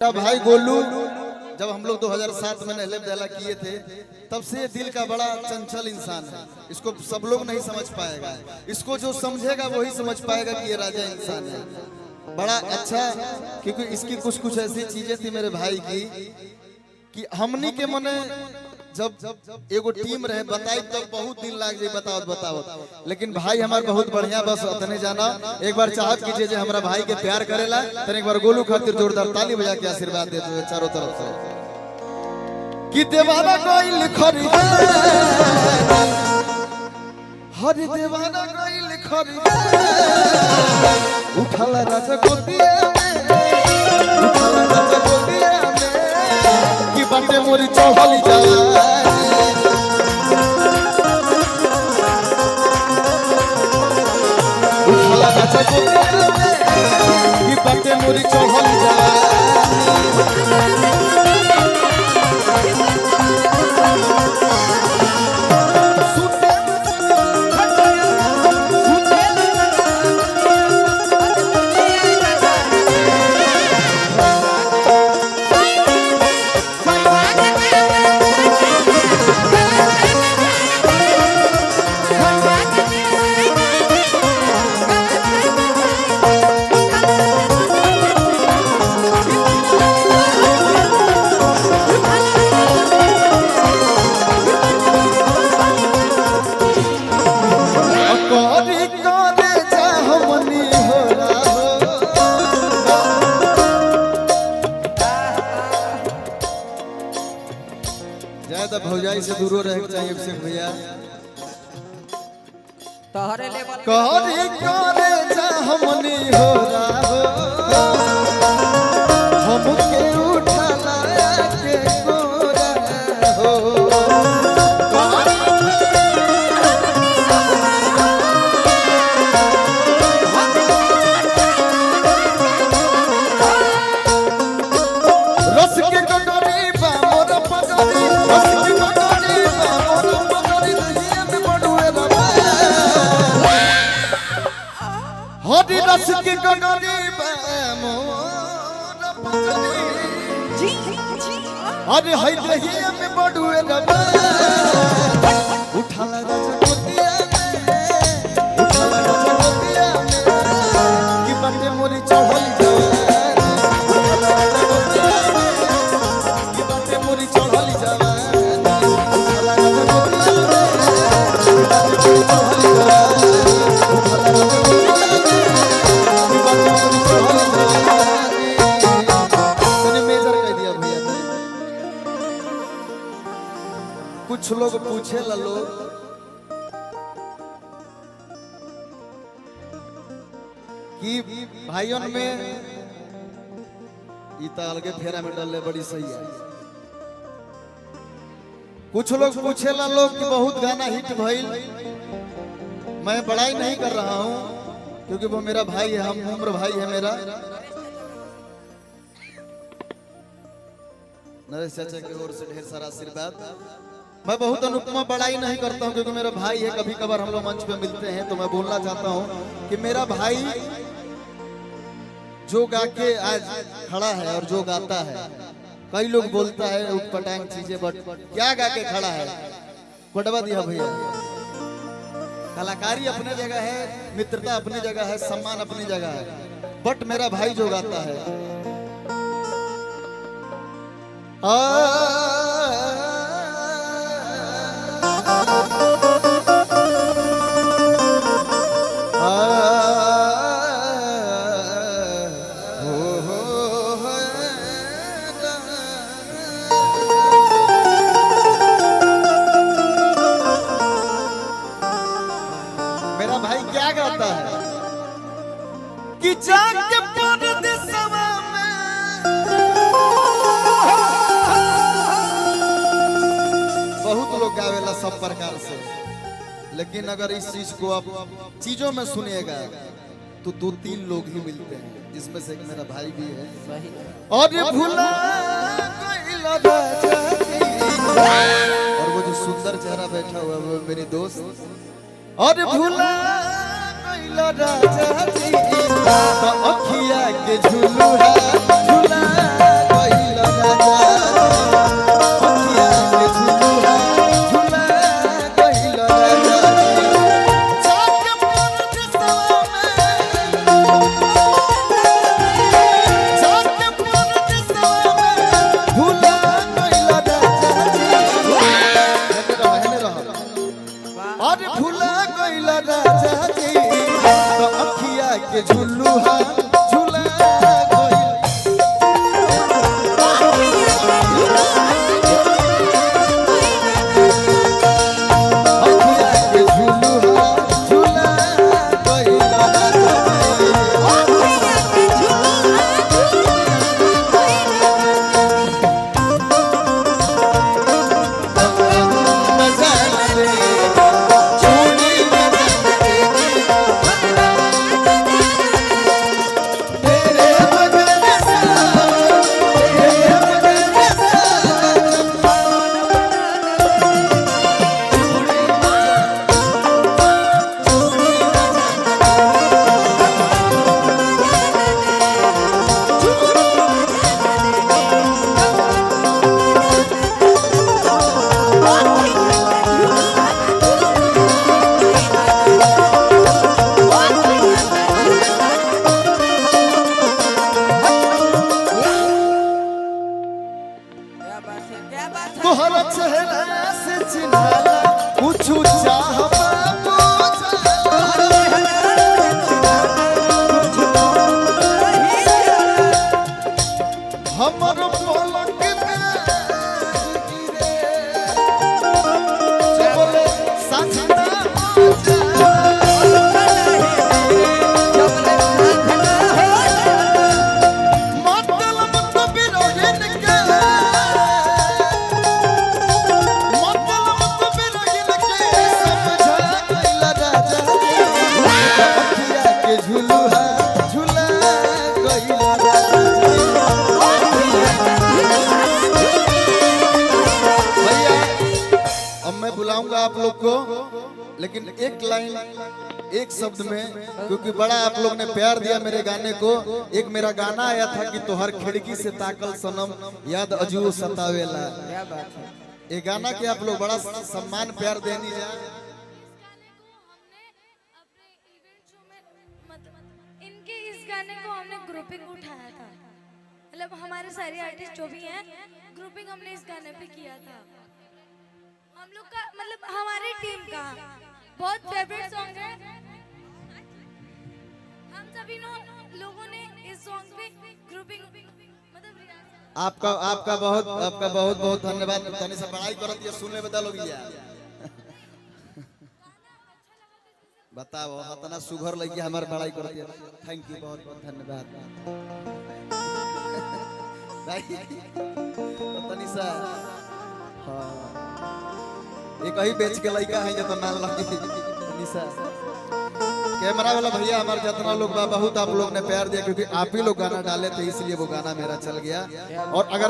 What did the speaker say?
भाई गोलू जब हम लोग 2007 में नहले दहला किए थे तब से दिल का बड़ा चंचल इंसान है। इसको सब लोग नहीं समझ पाएगा, इसको जो समझेगा वही समझ पाएगा कि ये राजा इंसान है। बड़ा अच्छा, क्योंकि इसकी कुछ कुछ ऐसी चीजें थी मेरे भाई की कि हमनी के मने जब एगो टीम रहे बताई तब बहुत दिन लाग जाए बताओ, लेकिन भाई हमार बहुत बढ़िया बस तने जाना। एक बार चाहत कीजिए जो हमारा भाई के प्यार करेला तने एक बार गोलू खातिर जोरदार ताली बजा के आशीर्वाद दे दो चारों तरफ से कि देवाना कोई लिखरी हरि देवाना कोई लिखरी उठाला राजा गोदिया उठाला राजा गोदिया कि बाटे मोरी चौहली जावा उठाला राजा गोदिया कि बाटे मोरी चौहली जावा भौजाई से दूर रहे चाहिए अभिषेक भैया। तोहरे लेवल कहरी करे जा हमनी हो राहो हमके उठाला के कोरा हो रस के कटोरी बा मोर पगड़ी रस के कटोरी बा मोर पगड़ी दहिया में बडुए रबा हरि रस के कटोरी बा मोर पगड़ी जी अरे हई दहिया में बडुए रबा उठाला राजा गोदिया उठाला राजा गोदिया कि बटे मोरी चढ़ली कुछ लोग पूछे ला लोग कि भाइयों में इता अलगे फेरा में डलले बड़ी सही है। कुछ लोग पूछे ला लोग कि बहुत गाना हिट भइल, मैं बड़ाई नहीं कर रहा हूं क्योंकि वो मेरा भाई है, हम उम्र भाई है मेरा। नरेश चाचा की ओर से ढेर सारा आशीर्वाद। मैं बहुत अनुपमा बड़ाई नहीं करता हूं क्योंकि मेरा भाई है, कभी कभार हम लोग मंच पे मिलते हैं तो मैं बोलना चाहता हूं कि मेरा भाई जो गा के आज खड़ा है और जो गाता है, कई लोग बोलता है उटपटांग चीजें, बट क्या गा के खड़ा है पटवा दिया भैया। कलाकारी अपने जगह है, मित्रता अपनी जगह है, सम्मान अपनी जगह है, बट मेरा भाई जो गाता है मेरा भाई क्या गाता है कि जाके परदेसवा में बहुत लोग गावेला सब प्रकार से, लेकिन अगर इस चीज को आप चीजों में सुनिएगा तो 2-3 लोग ही मिलते हैं, जिसमें से एक मेरा भाई भी है। और भूला और वो जो सुंदर चेहरा बैठा हुआ है वो मेरी दोस्त। और भूला राजा जी तो अखिया के झुलुआ झुला तोहरा चेहरा से चिन्हाला कुछ चाहबा हमर पलक में गिरे चले साजना मतलब तो बिरहिन के समझा गइला राजा अखिया के झुलुहा झुला गइला राजा भैया। अब मैं बुलाऊंगा आप लोग को, लेकिन एक लाइन एक शब्द में, क्योंकि बड़ा आप लोग ने प्यार दिया मेरे गाने को। एक मेरा गाना आया था कि तोहर खिड़की से ताकल सनम याद अजू सतावेला। क्या बात है। ये गाना के आप लोग बड़ा सम्मान प्यार देनी जा। इनके इस गाने को हमने ग्रुपिंग उठाया था, मतलब हमारे सारे आर्टिस्ट जो भी हैं ग्रुपिंग हमने इस गाने पे किया था। हम लोग का मतलब हमारी टीम का बहुत फेवरेट सॉन्ग है। हम सभी लोगों ने इस सॉन्ग पे ग्रुपिंग मतलब आपका बहुत बहुत धन्यवाद। तनी से पढ़ाई करत ये सुनले बता लोग या बताओ इतना सुघर लगी हमार पढ़ाई करत है। थैंक यू, बहुत बहुत धन्यवाद भाई। तनी सा हां एक ही बेच के लइका है जब नाल लगी तनी सा। कैमरा वाला भैया हमारे जितना लोग बहुत आप लोग ने प्यार दिया, क्योंकि आप ही लोग गाना डाले थे इसलिए वो गाना मेरा चल गया। और अगर